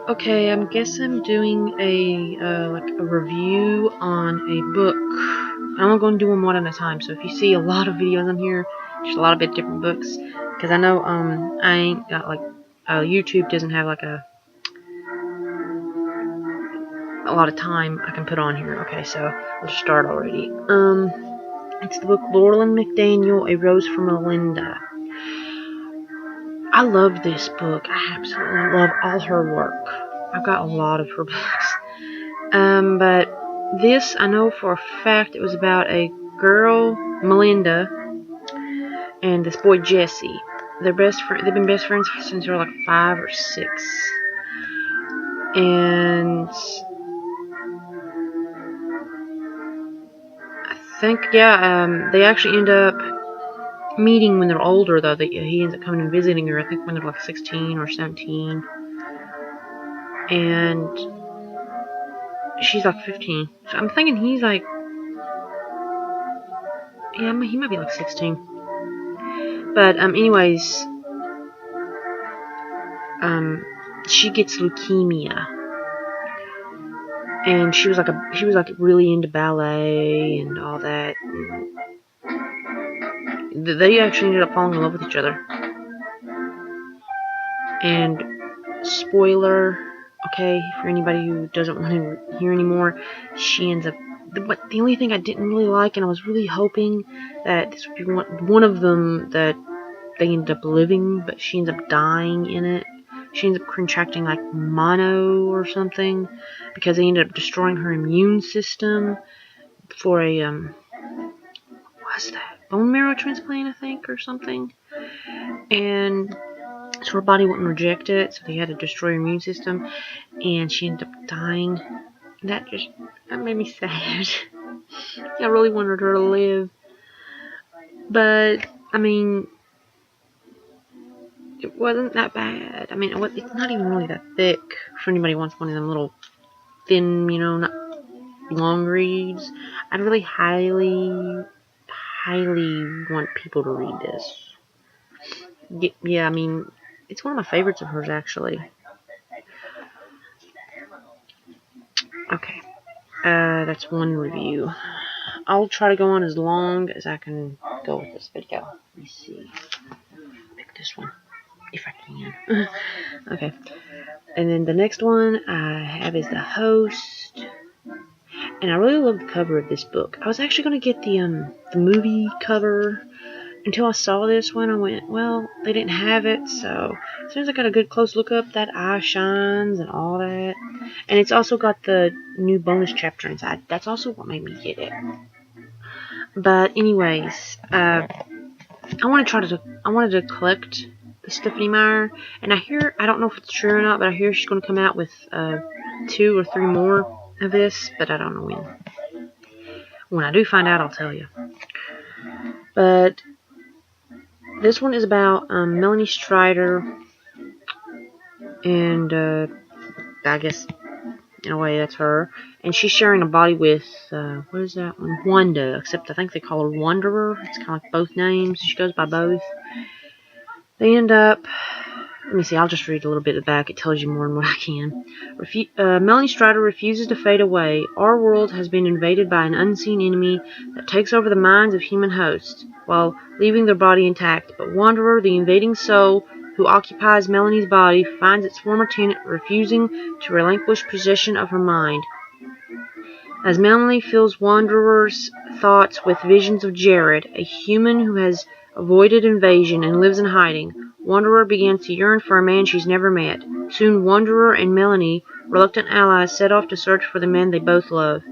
Okay, I guess I'm doing a review on a book. I'm only going to do them one at a time. So if you see a lot of videos on here, there's a lot of different books. Because I know I ain't got YouTube doesn't have a lot of time I can put on here. Okay, so let's start already. It's the book Laurel McDaniel, A Rose for Melinda. I love this book. I absolutely love all her work. I've got a lot of her books. But this, I know for a fact it was about a girl, Melinda, and this boy, Jesse. They've been best friends since they were like 5 or 6. And I think, they actually end up meeting when they're older, though. He ends up coming and visiting her, I think, when they're like 16 or 17. And she's like 15. So I'm thinking he's like, yeah, he might be like 16. But, anyways, she gets leukemia. And she was like really into ballet and all that. And they actually ended up falling in love with each other. And spoiler, okay, for anybody who doesn't want to hear anymore, she ends up. But the only thing I didn't really like, and I was really hoping that this would be one of them that they end up living, but she ends up dying in it. She ends up contracting like mono or something because they ended up destroying her immune system for a what's that, bone marrow transplant, I think, or something. And so her body wouldn't reject it, so they had to destroy her immune system, and she ended up dying. That made me sad. I really wanted her to live, but I mean, it wasn't that bad. I mean, it's not even really that thick for anybody who wants one of them little thin, not long reads. I'd really highly want people to read this. Yeah, I mean, it's one of my favorites of hers, actually. Okay, that's one review. I'll try to go on as long as I can go with this video. Let me see. Pick this one, if I can. Okay, and then the next one I have is The Host. And I really love the cover of this book. I was actually going to get the movie cover until I saw this one. I went, well, they didn't have it, so as soon as I got a good close look up, that eye shines and all that. And it's also got the new bonus chapter inside. That's also what made me get it. But anyways, I wanted to collect the Stephenie Meyer, and I don't know if it's true or not, but I hear she's going to come out with 2 or 3 more of this, but I don't know when. When I do find out, I'll tell you. But this one is about Melanie Strider, and I guess in a way that's her. And she's sharing a body with what is that one? Wanda, except I think they call her Wanderer. It's kind of like both names. She goes by both. They end up. Let me see, I'll just read a little bit of the back. It tells you more than what I can. Melanie Strider refuses to fade away. Our world has been invaded by an unseen enemy that takes over the minds of human hosts, while leaving their body intact. But Wanderer, the invading soul who occupies Melanie's body, finds its former tenant refusing to relinquish possession of her mind. As Melanie fills Wanderer's thoughts with visions of Jared, a human who has avoided invasion and lives in hiding, Wanderer begins to yearn for a man she's never met. Soon Wanderer and Melanie, reluctant allies, set off to search for the man they both love.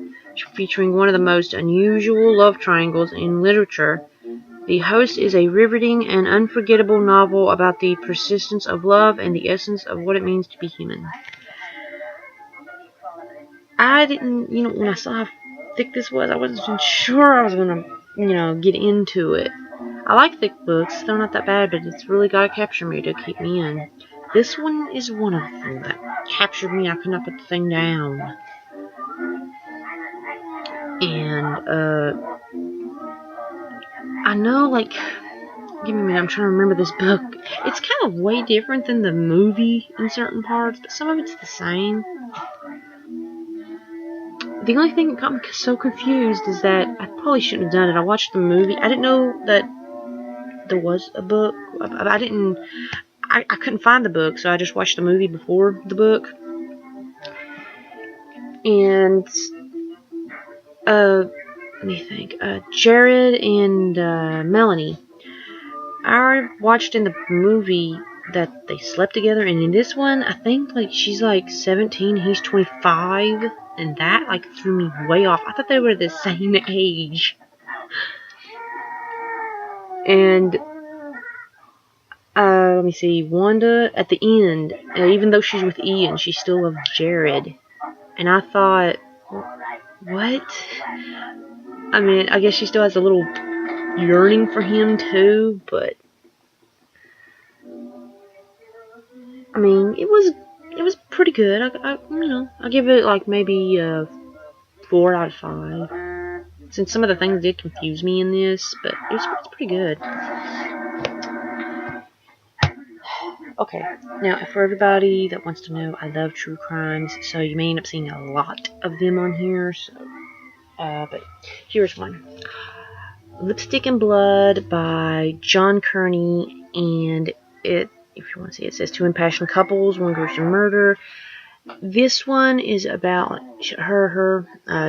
Featuring one of the most unusual love triangles in literature, The Host is a riveting and unforgettable novel about the persistence of love and the essence of what it means to be human. I didn't, when I saw how thick this was, I wasn't sure I was going to, get into it. I like thick books. They're not that bad, but it's really got to capture me to keep me in. This one is one of them that captured me. I could not put the thing down. And, I know, Give me a minute, I'm trying to remember this book. It's kind of way different than the movie in certain parts, but some of it's the same. The only thing that got me so confused is that I probably shouldn't have done it. I watched the movie. I didn't know that there was a book. I couldn't find the book, so I just watched the movie before the book. And, let me think. Jared and Melanie. I watched in the movie that they slept together, and in this one, I think like she's like 17, he's 25, and that like threw me way off. I thought they were the same age. And let me see, Wanda at the end, even though she's with Ian, she still loves Jared. And I thought, what? I mean, I guess she still has a little yearning for him too, but I mean, it was pretty good. I give it like maybe 4 out of 5. Since some of the things did confuse me in this, but it's pretty good. Okay, now for everybody that wants to know, I love true crimes, so you may end up seeing a lot of them on here. So, but here's one. Lipstick and Blood by John Kearney, and it, if you want to see it, says 2 impassioned couples, 1 gruesome murder. This one is about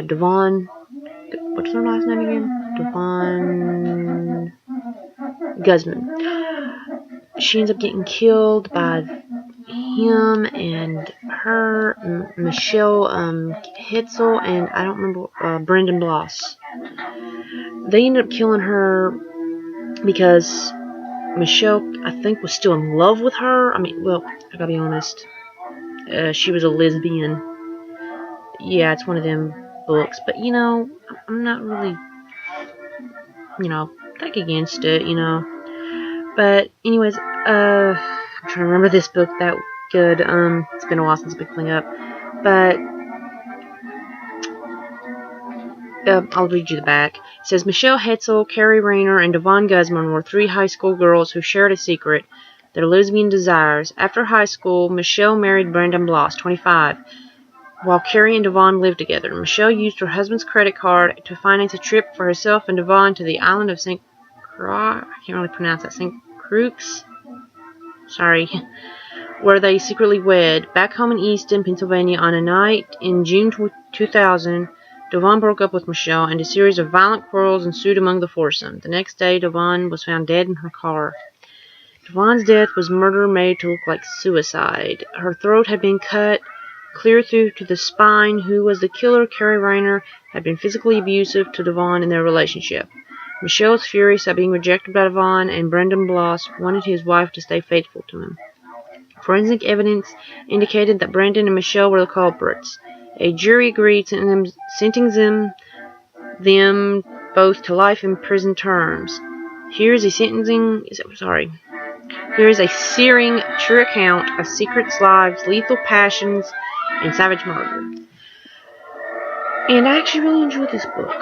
Devon. What's her last name again? Devon Guzman. She ends up getting killed by him and her, Michelle Hetzel, and I don't remember, Brendan Bloss. They ended up killing her because Michelle, I think, was still in love with her. I mean, well, I gotta be honest. She was a lesbian. Yeah, it's one of them books. But, you know, I'm not really, you know, like against it, you know. But, anyways, I'm trying to remember this book that good. It's been a while since I've been pulling up. But, I'll read you the back. It says, Michelle Hetzel, Carrie Rayner, and Devon Guzman were 3 high school girls who shared a secret, their lesbian desires. After high school, Michelle married Brendan Bloss, 25, while Carrie and Devon lived together. Michelle used her husband's credit card to finance a trip for herself and Devon to the island of St. Croix. I can't really pronounce that. St. Croix? Sorry. Where they secretly wed. Back home in Easton, Pennsylvania, on a night in June 2000, Devon broke up with Michelle, and a series of violent quarrels ensued among the foursome. The next day, Devon was found dead in her car. Devon's death was murder made to look like suicide. Her throat had been cut clear through to the spine. Who was the killer? Carrie Rayner had been physically abusive to Devon in their relationship. Michelle was furious at being rejected by Devon, and Brendan Bloss wanted his wife to stay faithful to him. Forensic evidence indicated that Brendan and Michelle were the culprits. A jury agreed, sentencing them both to life in prison terms. Here is a searing true account of secrets, lives, lethal passions, and savage murder. And I actually really enjoyed this book.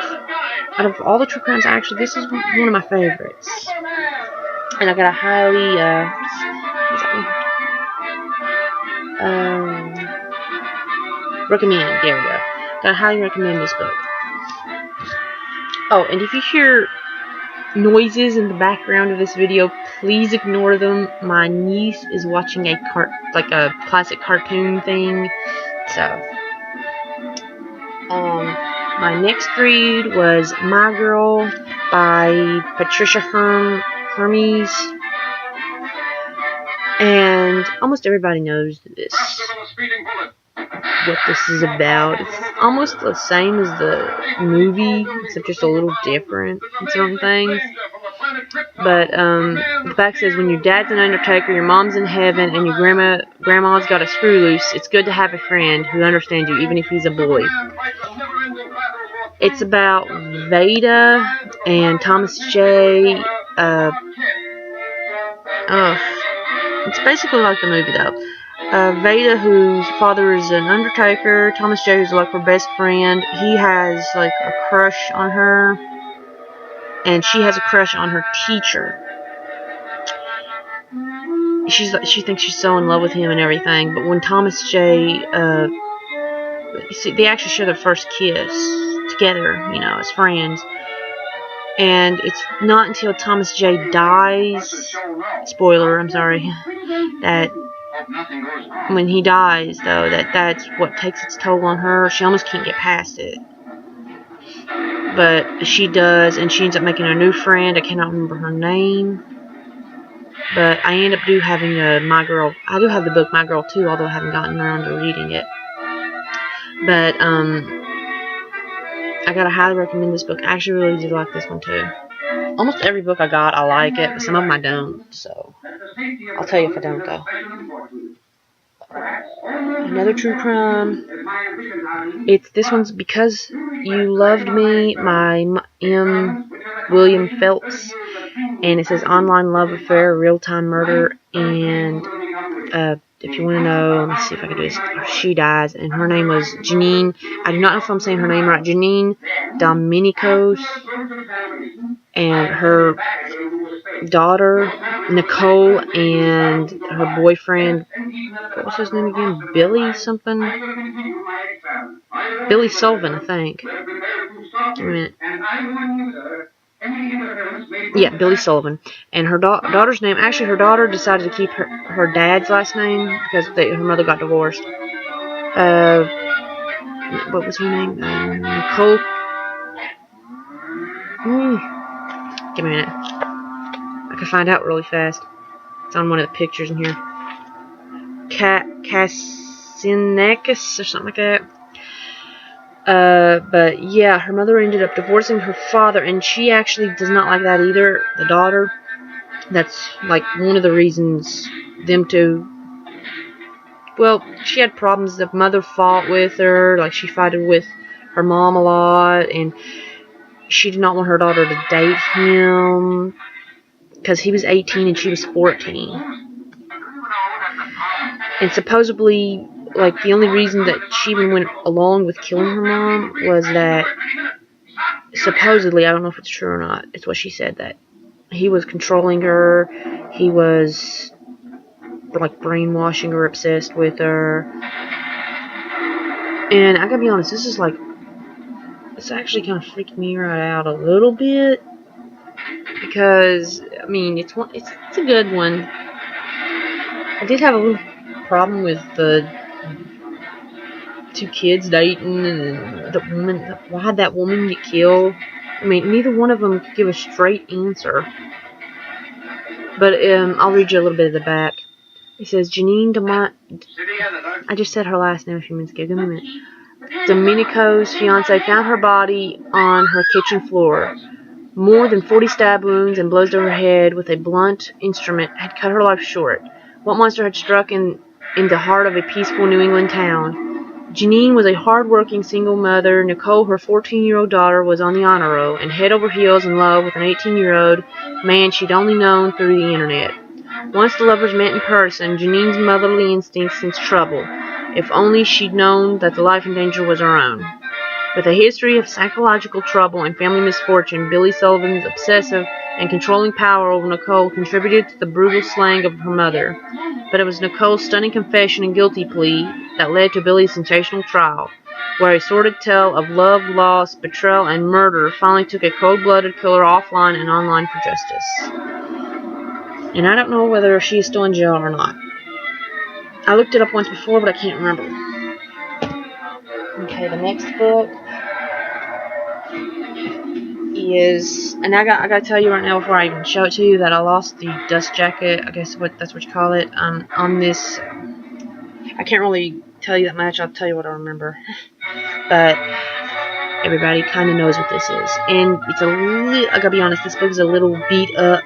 Out of all the true crimes, this is one of my favorites. And I gotta highly, recommend. There we go. Gotta highly recommend this book. Oh, and if you hear noises in the background of this video, please ignore them. My niece is watching a classic cartoon thing. So, my next read was My Girl by Patricia Hermes. And almost everybody knows what this is about. It's almost the same as the movie, except just a little different in certain things. But the fact says, when your dad's an undertaker, your mom's in heaven, and your grandma's got a screw loose, it's good to have a friend who understands you, even if he's a boy. It's about Veda and Thomas J. It's basically like the movie, though. Veda, whose father is an undertaker. Thomas J, who's like her best friend. He has like a crush on her, and she has a crush on her teacher. she thinks she's so in love with him and everything. But when Thomas J, they actually share their first kiss together, you know, as friends. And it's not until Thomas J dies, spoiler, I'm sorry, that when he dies, though, that's what takes its toll on her. She almost can't get past it. But she does, and she ends up making a new friend. I cannot remember her name. But I end up having My Girl. I do have the book My Girl too, although I haven't gotten around to reading it. But I gotta highly recommend this book. I actually really do like this one too. Almost every book I got, I like it, but some of them I don't. So I'll tell you if I don't, though. Another true crime. This one's Because You Loved Me, by M. William Phelps, and it says online love affair, real-time murder, and if you want to know, let me see if I can do this. She dies, and her name was Janine. I do not know if I'm saying her name right. Janine Dominicos, and her daughter Nicole, and her boyfriend. What was his name again? Billy something. Billy Sullivan, I think. Wait a minute. Yeah, Billy Sullivan. And her daughter's name, actually her daughter decided to keep her dad's last name because her mother got divorced. What was her name? Nicole. Give me a minute. I can find out really fast. It's on one of the pictures in here. Cassinekis or something like that. But yeah, her mother ended up divorcing her father, and she actually does not like that either, the daughter. That's like one of the reasons them two, well, she had problems. The mother fought with her, like she fought with her mom a lot, and she did not want her daughter to date him because he was 18 and she was 14. And supposedly, like, the only reason that she even went along with killing her mom was that, supposedly, I don't know if it's true or not, it's what she said, that he was controlling her, he was, like, brainwashing her, obsessed with her. And I gotta be honest, this actually kind of freaked me right out a little bit, because, I mean, it's a good one. I did have a little problem with the two kids dating, and the woman. Why'd that woman get killed? I mean, neither one of them could give a straight answer. But I'll read you a little bit of the back. It says Janine I just said her last name a few minutes ago. Give me a minute. Domenico's fiance found her body on her kitchen floor. More than 40 stab wounds and blows to her head with a blunt instrument had cut her life short. What monster had struck in the heart of a peaceful New England town? Janine was a hard-working single mother. Nicole, her 14-year-old daughter, was on the honor roll and head over heels in love with an 18-year-old man she'd only known through the internet. Once the lovers met in person, Janine's motherly instincts sensed trouble. If only she'd known that the life in danger was her own. With a history of psychological trouble and family misfortune, Billy Sullivan's obsessive and controlling power over Nicole contributed to the brutal slaying of her mother. But it was Nicole's stunning confession and guilty plea that led to Billy's sensational trial, where a sordid tale of love, loss, betrayal, and murder finally took a cold-blooded killer offline and online for justice. And I don't know whether she is still in jail or not. I looked it up once before, but I can't remember. Okay, the next book is, and I gotta tell you right now before I even show it to you that I lost the dust jacket, I guess that's what you call it, on this. I can't really tell you that much. I'll tell you what I remember. But everybody kind of knows what this is. And it's a little, I gotta be honest, this book is a little beat up,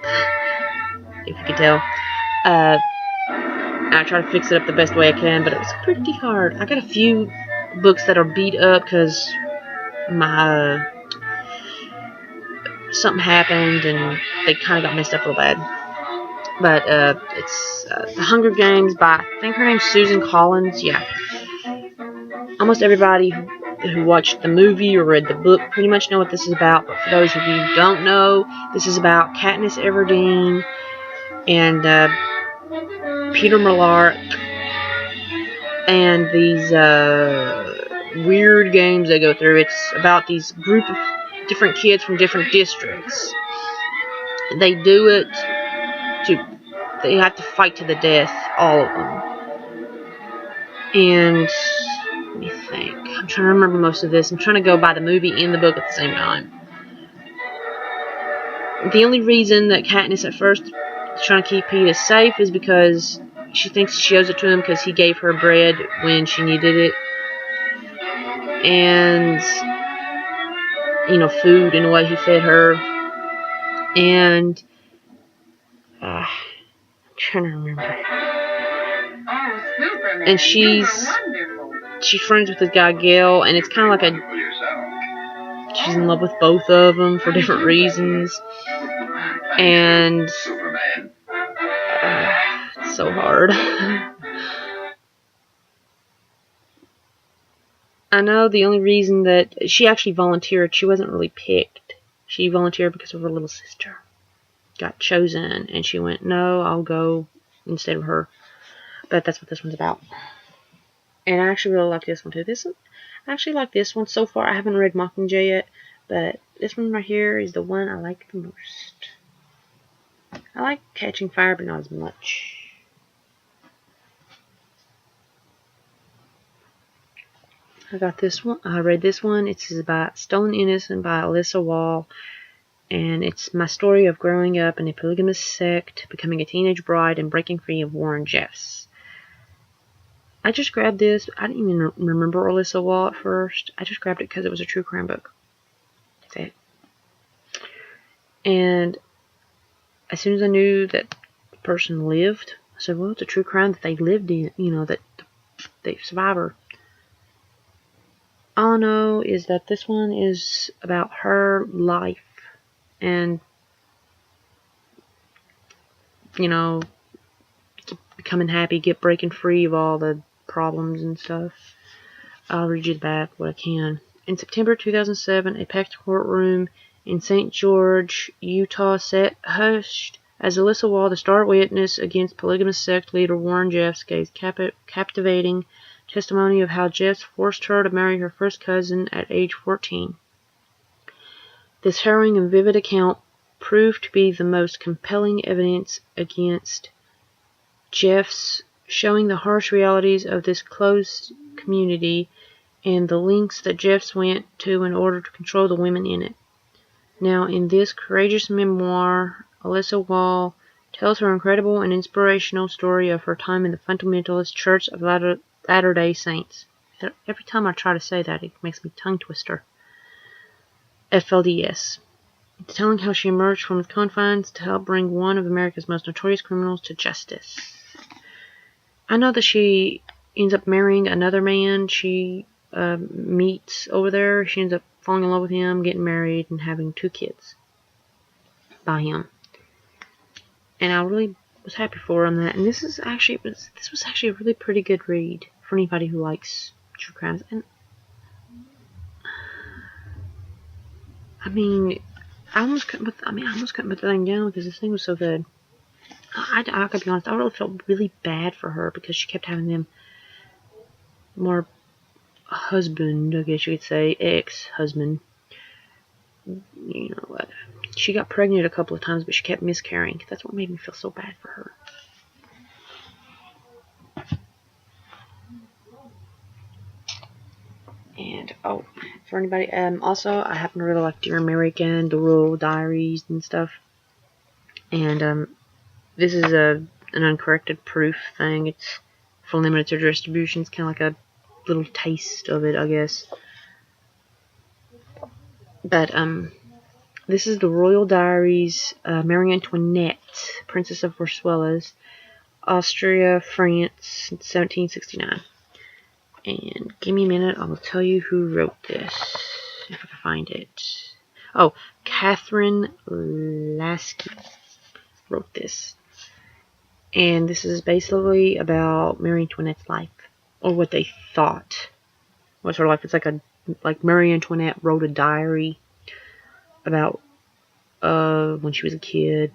if you could tell. I try to fix it up the best way I can, but it was pretty hard. I got a few books that are beat up because something happened and they kind of got messed up real bad. But it's The Hunger Games by, I think her name's Susan Collins. Yeah. Almost everybody who watched the movie or read the book pretty much know what this is about. But for those of you who don't know, this is about Katniss Everdeen and Peter Millar and these weird games they go through. It's about these group of different kids from different districts. They do it they have to fight to the death, all of them. And let me think. I'm trying to remember most of this. I'm trying to go by the movie and the book at the same time. The only reason that Katniss at first is trying to keep Peeta safe is because she thinks she owes it to him because he gave her bread when she needed it. And, food in the way he fed her. And, I'm trying to remember. And she's friends with this guy, Gale, and it's kind of like she's in love with both of them for different reasons. And, it's so hard. I know the only reason that she actually volunteered, she wasn't really picked. She volunteered because of her little sister got chosen, and she went, no, I'll go instead of her. But that's what this one's about. And I actually really like this one too. I actually like this one so far. I haven't read Mockingjay yet, but this one right here is the one I like the most. I like Catching Fire, but not as much. I got this one. I read this one. It's about Stolen Innocent by Alyssa Wall. And it's my story of growing up in a polygamous sect, becoming a teenage bride, and breaking free of Warren Jeffs. I just grabbed this. I didn't even remember Alyssa Wall at first. I just grabbed it because it was a true crime book. That's it. And as soon as I knew that the person lived, I said, well, it's a true crime that they lived in, that the survivor. All I know is that this one is about her life and, becoming happy, breaking free of all the problems and stuff. I'll read you the back what I can. In September 2007, a packed courtroom in St. George, Utah, sat hushed as Alyssa Wall, the star witness against polygamous sect leader Warren Jeffs, gave captivating testimony of how Jeffs forced her to marry her first cousin at age 14. This harrowing and vivid account proved to be the most compelling evidence against Jeffs, showing the harsh realities of this closed community and the lengths that Jeffs went to in order to control the women in it. Now, in this courageous memoir, Alyssa Wall tells her incredible and inspirational story of her time in the Fundamentalist Church of Latter-day Saints. Every time I try to say that, it makes me tongue twister. FLDS. Telling how she emerged from the confines to help bring one of America's most notorious criminals to justice. I know that she ends up marrying another man she meets over there. She ends up falling in love with him, getting married, and having 2 kids by him. And I really was happy for her on that. And this was actually a really pretty good read for anybody who likes true crimes. And I almost couldn't put the thing down because this thing was so good. I gotta be honest, I really felt really bad for her because she kept having them more husband, I guess you could say, ex-husband. She got pregnant a couple of times, but she kept miscarrying. That's what made me feel so bad for her. And, for anybody, also, I happen to really like Dear American, The Royal Diaries, and stuff. And, this is an uncorrected proof thing. It's for limited distribution. It's kind of like a little taste of it, I guess. But, this is The Royal Diaries, Marie Antoinette, Princess of Versailles, Austria, France, 1769. And give me a minute, I will tell you who wrote this, if I can find it. Oh, Catherine Lasky wrote this. And this is basically about Marie Antoinette's life, or what they thought was her life. It's like Marie Antoinette wrote a diary about when she was a kid,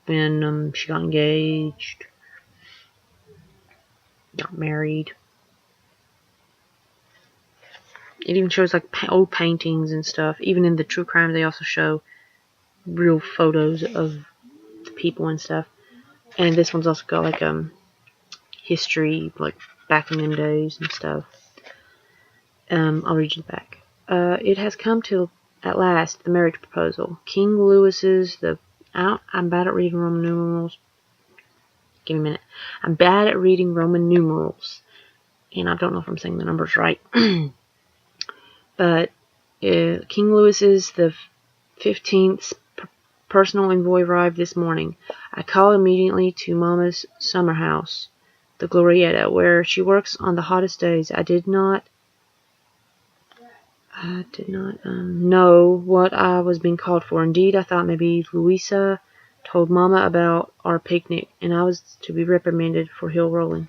when she got engaged, got married. It even shows like old paintings and stuff. Even in the true crime, they also show real photos of the people and stuff. And this one's also got like history, like back in them days and stuff. I'll read you the back. It has come to at last the marriage proposal. King Louis's I'm bad at reading Roman numerals. Give me a minute. I'm bad at reading Roman numerals, and I don't know if I'm saying the numbers right. But King Louis's the 15th personal envoy arrived this morning. I called immediately to Mama's summer house, the Glorietta, where she works on the hottest days. I did not know what I was being called for. Indeed, I thought maybe Louisa told Mama about our picnic, and I was to be reprimanded for hill rolling.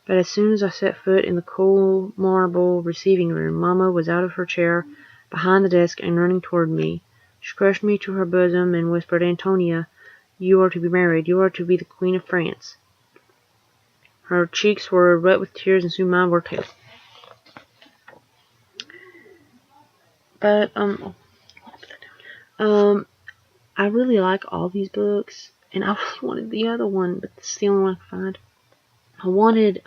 But as soon as I set foot in the cool marble receiving room, Mama was out of her chair behind the desk and running toward me. She crushed me to her bosom and whispered, Antonia, you are to be married. You are to be the Queen of France. Her cheeks were wet with tears, and soon mine were pale. But, I really like all these books, and I really wanted the other one, but this is the only one I could find. I wanted,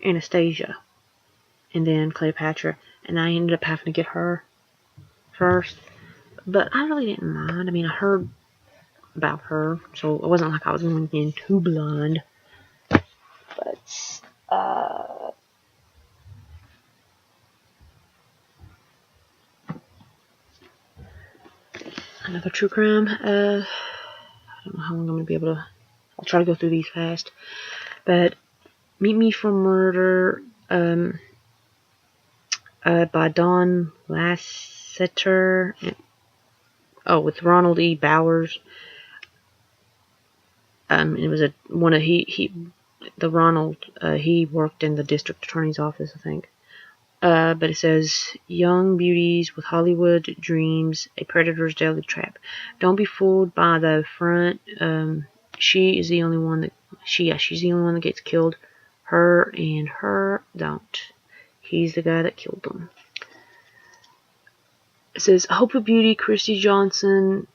Anastasia, and then Cleopatra, and I ended up having to get her first, but I really didn't mind. I mean, I heard about her, so it wasn't like I was going in too blind, but, another true crime. I don't know how long I'm going to be able to. I'll try to go through these fast. But Meet Me for Murder by Don Lasseter. With Ronald E. Bowers. It was he worked in the district attorney's office, I think. But it says, young beauties with Hollywood dreams, a predator's deadly trap. Don't be fooled by the front. She's the only one that gets killed. Her don't. He's the guy that killed them. It says, Hope of Beauty, Christy Johnson,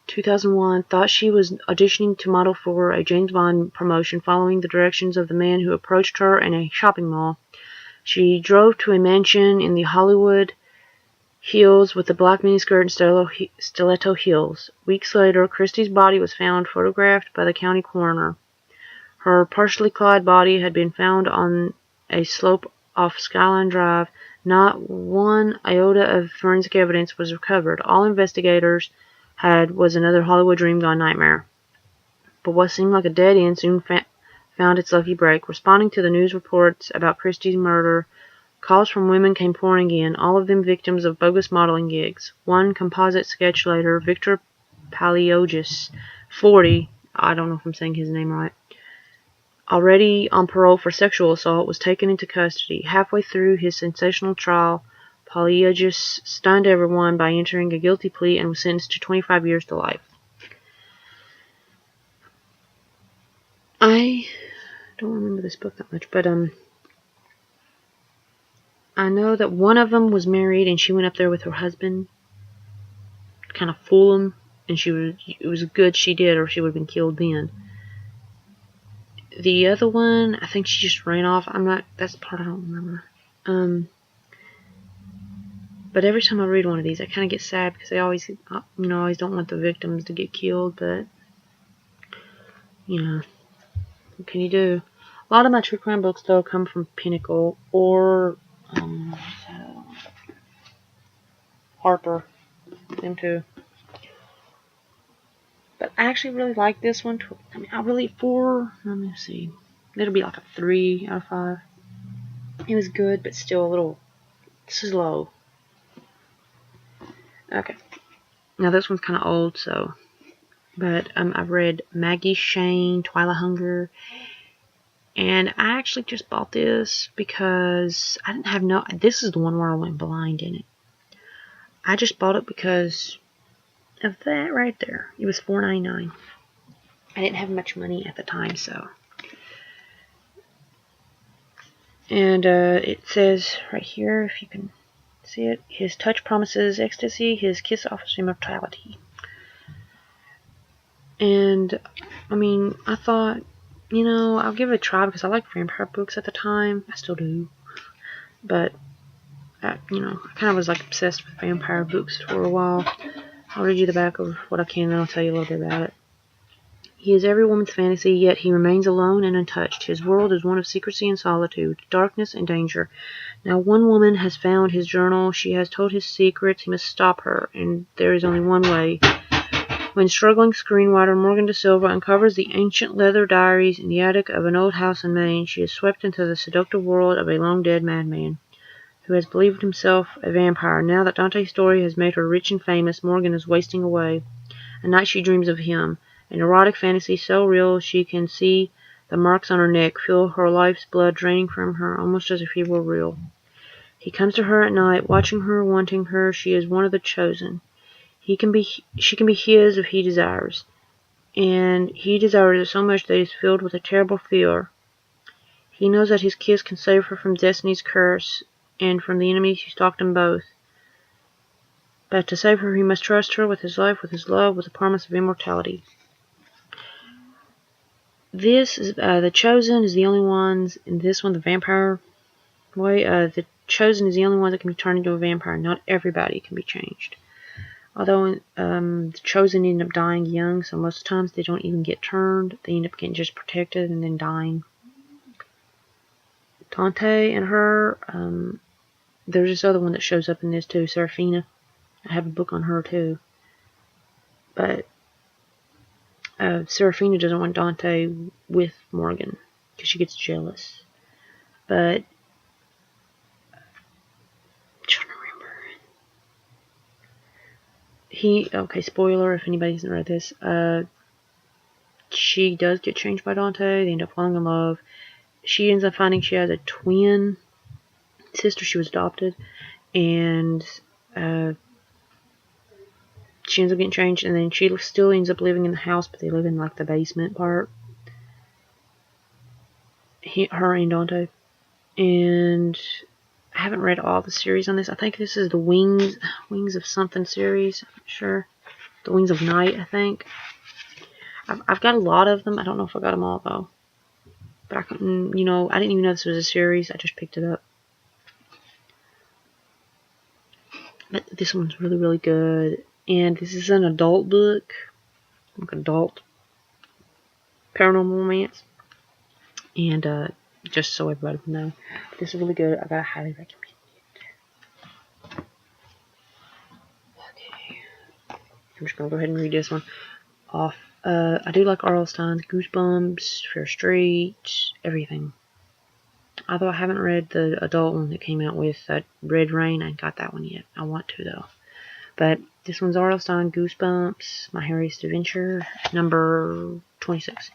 2001, thought she was auditioning to model for a James Bond promotion following the directions of the man who approached her in a shopping mall. She drove to a mansion in the Hollywood Hills with a black miniskirt and stiletto heels. Weeks later, Christie's body was found, photographed by the county coroner. Her partially clad body had been found on a slope off Skyline Drive. Not one iota of forensic evidence was recovered. All investigators had was another Hollywood dream gone nightmare. But what seemed like a dead end soon found its lucky break. Responding to the news reports about Christie's murder, calls from women came pouring in, all of them victims of bogus modeling gigs. One composite sketch later, Victor Paleogis, 40, I don't know if I'm saying his name right, already on parole for sexual assault, was taken into custody. Halfway through his sensational trial, Paleogis stunned everyone by entering a guilty plea and was sentenced to 25 years to life. I don't remember this book that much, but I know that one of them was married and she went up there with her husband, kind of fool him, and it was good she did, or she would have been killed then. The other one, I think she just ran off. That's the part I don't remember. But every time I read one of these, I kind of get sad because they always don't want the victims to get killed, but, what can you do? A lot of my true crime books, though, come from Pinnacle or, Harper. Them two. But I actually really like this one. Let me see. It'll be like a 3 out of 5. It was good, but still a little slow. Okay. Now this one's kind of old, but I've read Maggie Shane, Twilight Hunger, and I actually just bought this because I didn't have this is the one where I went blind in it. I just bought it because of that right there. It was $4.99. I didn't have much money at the time, so And it says right here, if you can see it, his touch promises ecstasy, his kiss offers immortality. And, I mean, I thought, you know, I'll give it a try because I liked vampire books at the time. I still do. But, you know, I kind of was like obsessed with vampire books for a while. I'll read you the back of what I can and I'll tell you a little bit about it. He is every woman's fantasy, yet he remains alone and untouched. His world is one of secrecy and solitude, darkness and danger. Now one woman has found his journal. She has told his secrets. He must stop her, and there is only one way. When struggling screenwriter Morgan Da Silva uncovers the ancient leather diaries in the attic of an old house in Maine, she is swept into the seductive world of a long-dead madman who has believed himself a vampire. Now that Dante's story has made her rich and famous, Morgan is wasting away. At night she dreams of him, an erotic fantasy so real she can see the marks on her neck, feel her life's blood draining from her, almost as if he were real. He comes to her at night, watching her, wanting her. She is one of the chosen. She can be his if he desires, and he desires it so much that he is filled with a terrible fear. He knows that his kiss can save her from destiny's curse and from the enemies who stalked them both. But to save her, he must trust her with his life, with his love, with the promise of immortality. This is the Chosen is the only ones in this one, the vampire way. The Chosen is the only one that can be turned into a vampire. Not everybody can be changed. Although the Chosen end up dying young, so most of the times they don't even get turned. They end up getting just protected and then dying. Dante and her, there's this other one that shows up in this too, Seraphina. I have a book on her too. But Seraphina doesn't want Dante with Morgan because she gets jealous. But I'm trying to remember. Okay, spoiler if anybody hasn't read this. She does get changed by Dante. They end up falling in love. She ends up finding she has a twin sister. She was adopted, and she ends up getting changed, and then she still ends up living in the house, but they live in like the basement part. Her and Dante. And I haven't read all the series on this. I think this is the Wings of something series. I'm not sure. The Wings of Night, I think. I've got a lot of them. I don't know if I got them all though. But I couldn't, you know, I didn't even know this was a series. I just picked it up. But this one's really, really good. And this is an adult book. Like adult paranormal romance. And just so everybody would know. This is really good. I gotta highly recommend it. Okay. I'm just gonna go ahead and read this one off. I do like R.L. Stine's Goosebumps, Fear Street, everything. Although I haven't read the adult one that came out with Red Rain, I ain't got that one yet. I want to though. But this one's R.L. Stine, Goosebumps, My Harriest Adventure, number 26.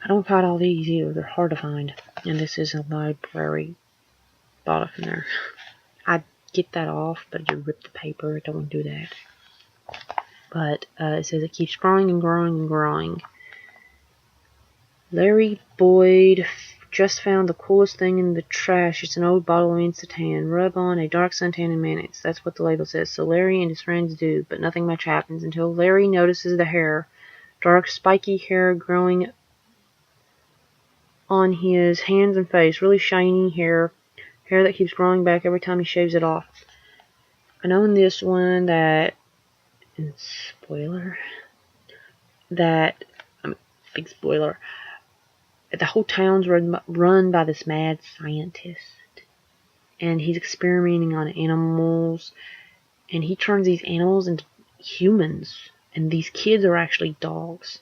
I don't find all these either. They're hard to find. And this is a library bought it from there. I'd get that off, but you rip the paper. I don't want to do that. But it says it keeps growing and growing and growing. Larry Boyd just found the coolest thing in the trash. It's an old bottle of Instatan. Rub on a dark suntan in minutes. That's what the label says. So Larry and his friends do, but nothing much happens until Larry notices the hair. Dark, spiky hair growing on his hands and face. Really shiny hair. Hair that keeps growing back every time he shaves it off. I know in this one that... spoiler. That... big spoiler. The whole town's run by this mad scientist. And he's experimenting on animals. And he turns these animals into humans. And these kids are actually dogs.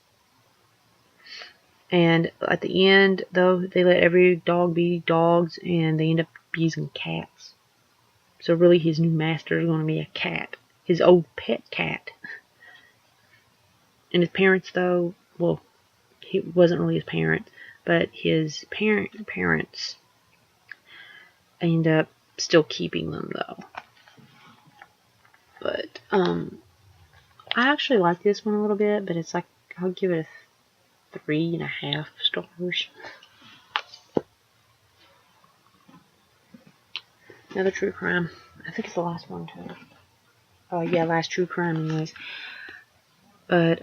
And at the end, though, they let every dog be dogs. And they end up using cats. So really his new master is going to be a cat. His old pet cat. And his parents, though, well, he wasn't really his parents, but his parents end up still keeping them, though. But, I actually like this one a little bit, but it's like, I'll give it a 3.5 stars. Another true crime. I think it's the last one too. Oh yeah, last true crime anyways. But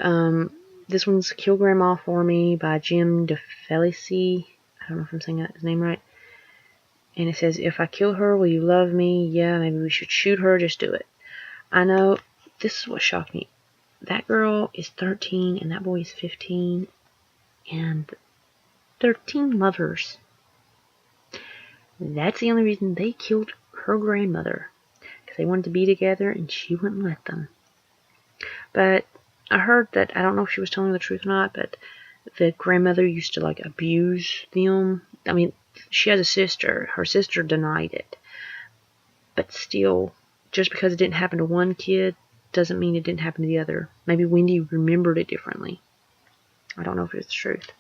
this one's Kill Grandma for Me by Jim DeFelici. I don't know if I'm saying his name right. And it says, if I kill her, will you love me? Yeah, maybe we should shoot her. Just do it. I know. This is what shocked me. That girl is 13 and that boy is 15. And 13 mothers. That's the only reason they killed her grandmother. Because they wanted to be together and she wouldn't let them. But I heard that, I don't know if she was telling the truth or not, but the grandmother used to like abuse them. I mean, she has a sister. Her sister denied it. But still, just because it didn't happen to one kid doesn't mean it didn't happen to the other. Maybe Wendy remembered it differently. I don't know if it's the truth.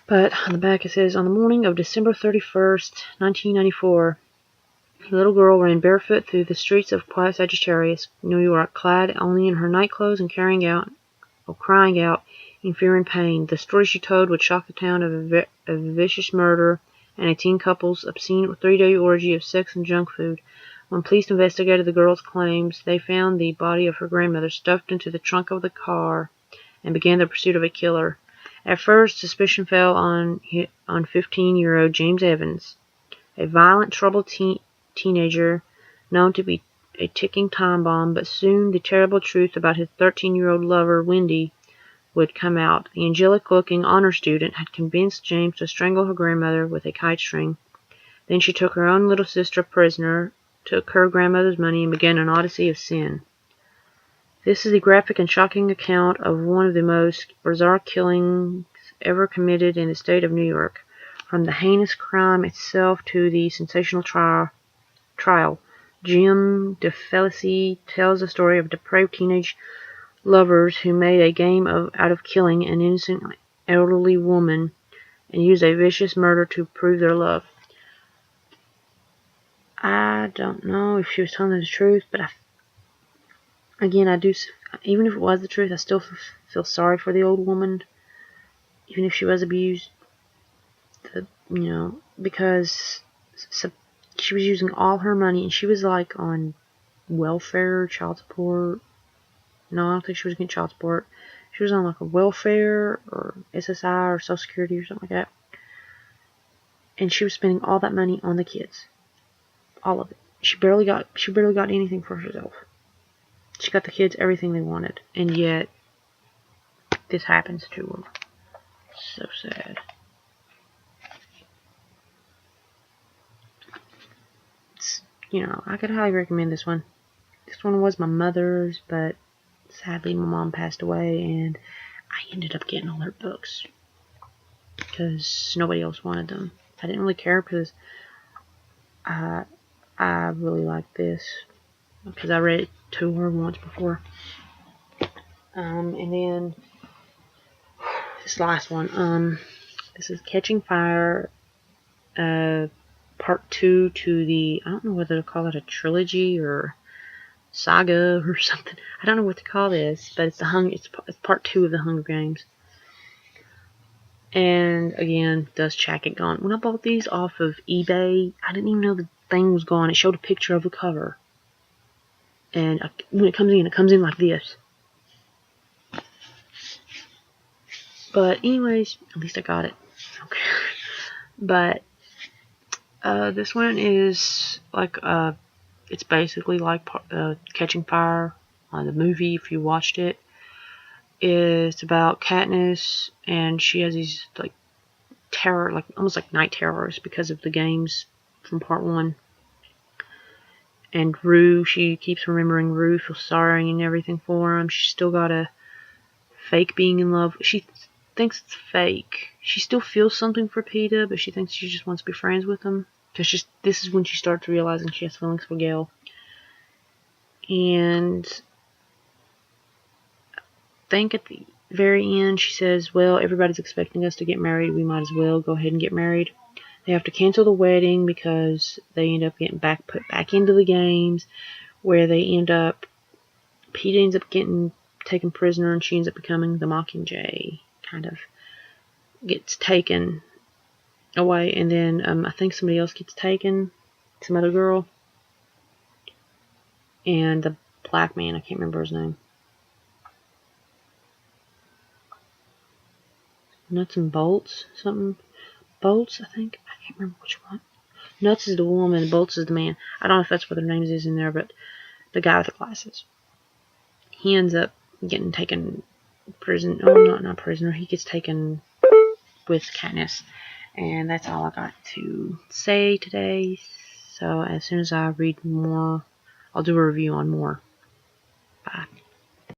But on the back it says, on the morning of December 31st, 1994, a little girl ran barefoot through the streets of Quiet Sagittarius, New York, clad only in her nightclothes and crying out in fear and pain. The story she told would shock the town of a vicious murder and a teen couple's obscene 3-day orgy of sex and junk food. When police investigated the girl's claims, they found the body of her grandmother stuffed into the trunk of the car and began the pursuit of a killer. At first, suspicion fell on 15-year-old James Evans, a violent, troubled teenager known to be a ticking time bomb, but soon the terrible truth about his 13-year-old lover, Wendy, would come out. The angelic-looking honor student had convinced James to strangle her grandmother with a kite string. Then she took her own little sister prisoner, took her grandmother's money, and began an odyssey of sin. This is a graphic and shocking account of one of the most bizarre killings ever committed in the state of New York. From the heinous crime itself to the sensational trial, Jim DeFelici tells the story of depraved teenage lovers who made a game out of killing an innocent elderly woman and used a vicious murder to prove their love. I don't know if she was telling the truth, but again, I do. Even if it was the truth, I still feel sorry for the old woman, even if she was abused. Because she was using all her money, and she was like on welfare, child support. No, I don't think she was getting child support. She was on like a welfare or SSI or Social Security or something like that. And she was spending all that money on the kids. All of it. She barely got anything for herself. She got the kids everything they wanted. And yet, this happens to her. So sad. I could highly recommend this one. This one was my mother's, but sadly my mom passed away, and I ended up getting all her books because nobody else wanted them. I didn't really care because I really liked this because I read it to her once before. And then this last one. This is Catching Fire, part 2 to the, I don't know whether to call it a trilogy or saga or something. I don't know what to call this, but it's part 2 of the Hunger Games. And again, does Chacket gone? When I bought these off of eBay, I didn't even know the thing was gone. It showed a picture of the cover, and when it comes in like this. But anyways, at least I got it. Okay. But this one is like it's basically like Catching Fire, the movie. If you watched it, it's about Katniss, and she has these like terror, like almost like night terrors because of the games from part 1. And Rue, she keeps remembering Rue, feels sorry and everything for him. She's still got a fake being in love. She thinks it's fake. She still feels something for Peeta, but she thinks she just wants to be friends with him. Because this is when she starts realizing she has feelings for Gale. And I think at the very end she says, well, everybody's expecting us to get married. We might as well go ahead and get married. They have to cancel the wedding because they end up getting put back into the games, where Peeta ends up getting taken prisoner, and she ends up becoming the Mockingjay. Kind of gets taken away, and then I think somebody else gets taken. some other girl, and the black man. I can't remember his name. Nuts and Bolts, something. Bolts, I think. I can't remember which one. Nuts is the woman, Bolts is the man. I don't know if that's what their names is in there, but the guy with the glasses. He ends up getting taken prison. Oh, not prisoner. He gets taken with Katniss. And that's all I got to say today. So as soon as I read more, I'll do a review on more. Bye.